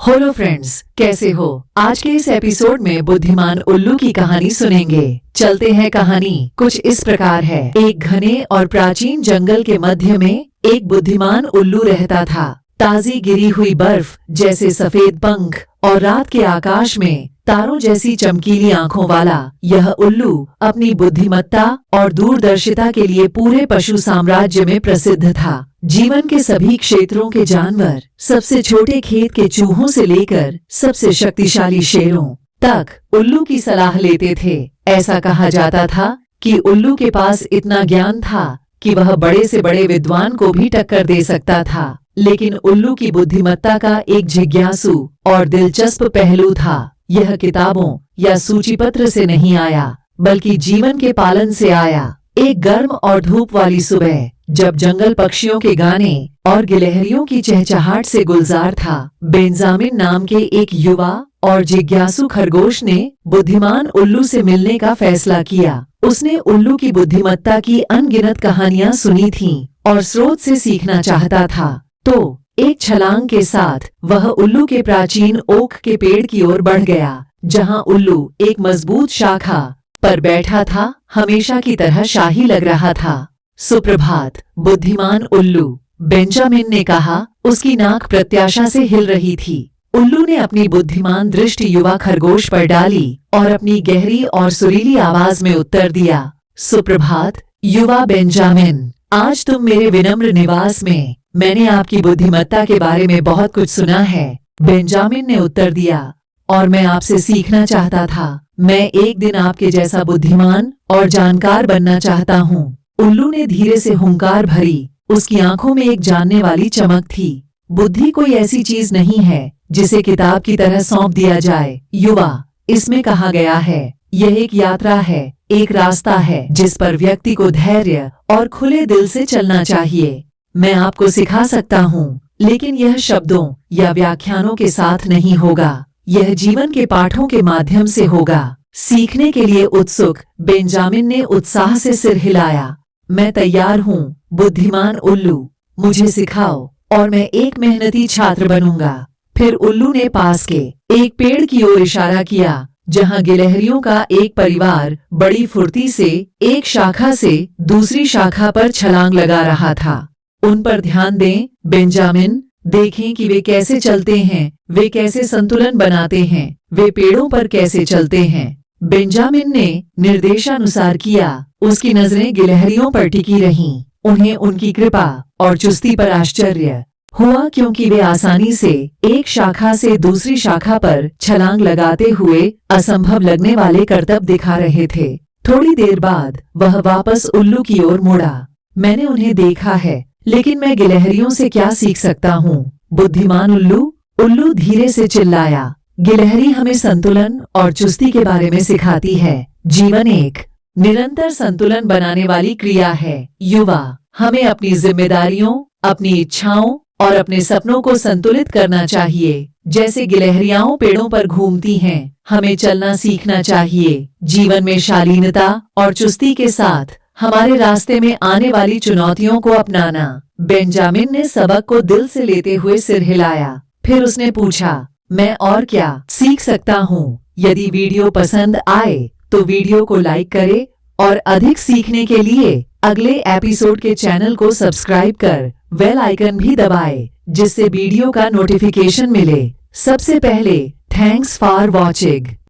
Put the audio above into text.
Hello friends, कैसे हो। आज के इस एपिसोड में बुद्धिमान उल्लू की कहानी सुनेंगे। चलते हैं। कहानी कुछ इस प्रकार है। एक घने और प्राचीन जंगल के मध्य में एक बुद्धिमान उल्लू रहता था। ताजी गिरी हुई बर्फ जैसे सफेद पंख और रात के आकाश में तारों जैसी चमकीली आंखों वाला यह उल्लू अपनी बुद्धिमत्ता और दूरदर्शिता के लिए पूरे पशु साम्राज्य में प्रसिद्ध था। जीवन के सभी क्षेत्रों के जानवर, सबसे छोटे खेत के चूहों से लेकर सबसे शक्तिशाली शेरों तक उल्लू की सलाह लेते थे। ऐसा कहा जाता था कि उल्लू के पास इतना ज्ञान था कि वह बड़े से बड़े विद्वान को भी टक्कर दे सकता था। लेकिन उल्लू की बुद्धिमत्ता का एक जिज्ञासु और दिलचस्प पहलू था। यह किताबों या सूचीपत्र से नहीं आया, बल्कि जीवन के पालन से आया। एक गर्म और धूप वाली सुबह, जब जंगल पक्षियों के गाने और गिलहरियों की चहचहाट से गुलजार था, बेंजामिन नाम के एक युवा और जिज्ञासु खरगोश ने बुद्धिमान उल्लू से मिलने का फैसला किया। उसने उल्लू की बुद्धिमत्ता की अनगिनत कहानियां सुनी थीं और स्रोत से सीखना चाहता था। तो एक छलांग के साथ वह उल्लू के प्राचीन ओक के पेड़ की ओर बढ़ गया, जहां उल्लू एक मजबूत शाखा पर बैठा था। हमेशा की तरह शाही लग रहा था। सुप्रभात, बुद्धिमान उल्लू, बेंजामिन ने कहा। उसकी नाक प्रत्याशा से हिल रही थी। उल्लू ने अपनी बुद्धिमान दृष्टि युवा खरगोश पर डाली और अपनी गहरी और सुरीली आवाज में उत्तर दिया, सुप्रभात युवा बेंजामिन। आज तुम मेरे विनम्र निवास में। मैंने आपकी बुद्धिमत्ता के बारे में बहुत कुछ सुना है, बेंजामिन ने उत्तर दिया, और मैं आपसे सीखना चाहता था। मैं एक दिन आपके जैसा बुद्धिमान और जानकार बनना चाहता हूँ। उल्लू ने धीरे से हुंकार भरी। उसकी आंखों में एक जानने वाली चमक थी। बुद्धि कोई ऐसी चीज नहीं है जिसे किताब की तरह सौंप दिया जाए, युवा। इसमें कहा गया है, यह एक यात्रा है, एक रास्ता है जिस पर व्यक्ति को धैर्य और खुले दिल से चलना चाहिए। मैं आपको सिखा सकता हूँ, लेकिन यह शब्दों या व्याख्यानों के साथ नहीं होगा। यह जीवन के पाठों के माध्यम से होगा। सीखने के लिए उत्सुक बेंजामिन ने उत्साह से सिर हिलाया। मैं तैयार हूँ, बुद्धिमान उल्लू। मुझे सिखाओ और मैं एक मेहनती छात्र बनूंगा। फिर उल्लू ने पास के एक पेड़ की ओर इशारा किया, जहां गिलहरियों का एक परिवार बड़ी फुर्ती से एक शाखा से दूसरी शाखा पर छलांग लगा रहा था। उन पर ध्यान दें, बेंजामिन। देखें कि वे कैसे चलते हैं, वे कैसे संतुलन बनाते हैं, वे पेड़ों पर कैसे चलते हैं। बेंजामिन ने निर्देशानुसार किया। उसकी नजरें गिलहरियों पर टिकी रहीं। उन्हें उनकी कृपा और चुस्ती पर आश्चर्य हुआ, क्योंकि वे आसानी से एक शाखा से दूसरी शाखा पर छलांग लगाते हुए असंभव लगने वाले करतब दिखा रहे थे। थोड़ी देर बाद वह वापस उल्लू की ओर मुड़ा। मैंने उन्हें देखा है, लेकिन मैं गिलहरियों से क्या सीख सकता हूँ, बुद्धिमान उल्लू। उल्लू धीरे से चिल्लाया, गिलहरी हमें संतुलन और चुस्ती के बारे में सिखाती है। जीवन एक निरंतर संतुलन बनाने वाली क्रिया है, युवा। हमें अपनी जिम्मेदारियों, अपनी इच्छाओं और अपने सपनों को संतुलित करना चाहिए। जैसे गिलहरियां पेड़ों पर घूमती हैं, हमें चलना सीखना चाहिए। जीवन में शालीनता और चुस्ती के साथ हमारे रास्ते में आने वाली चुनौतियों को अपनाना। बेंजामिन ने सबक को दिल से लेते हुए सिर हिलाया। फिर उसने पूछा, मैं और क्या सीख सकता हूँ? यदि वीडियो पसंद आए तो वीडियो को लाइक करें और अधिक सीखने के लिए अगले एपिसोड के चैनल को सब्सक्राइब कर बेल आइकन भी दबाएं, जिससे वीडियो का नोटिफिकेशन मिले सबसे पहले। Thanks for watching.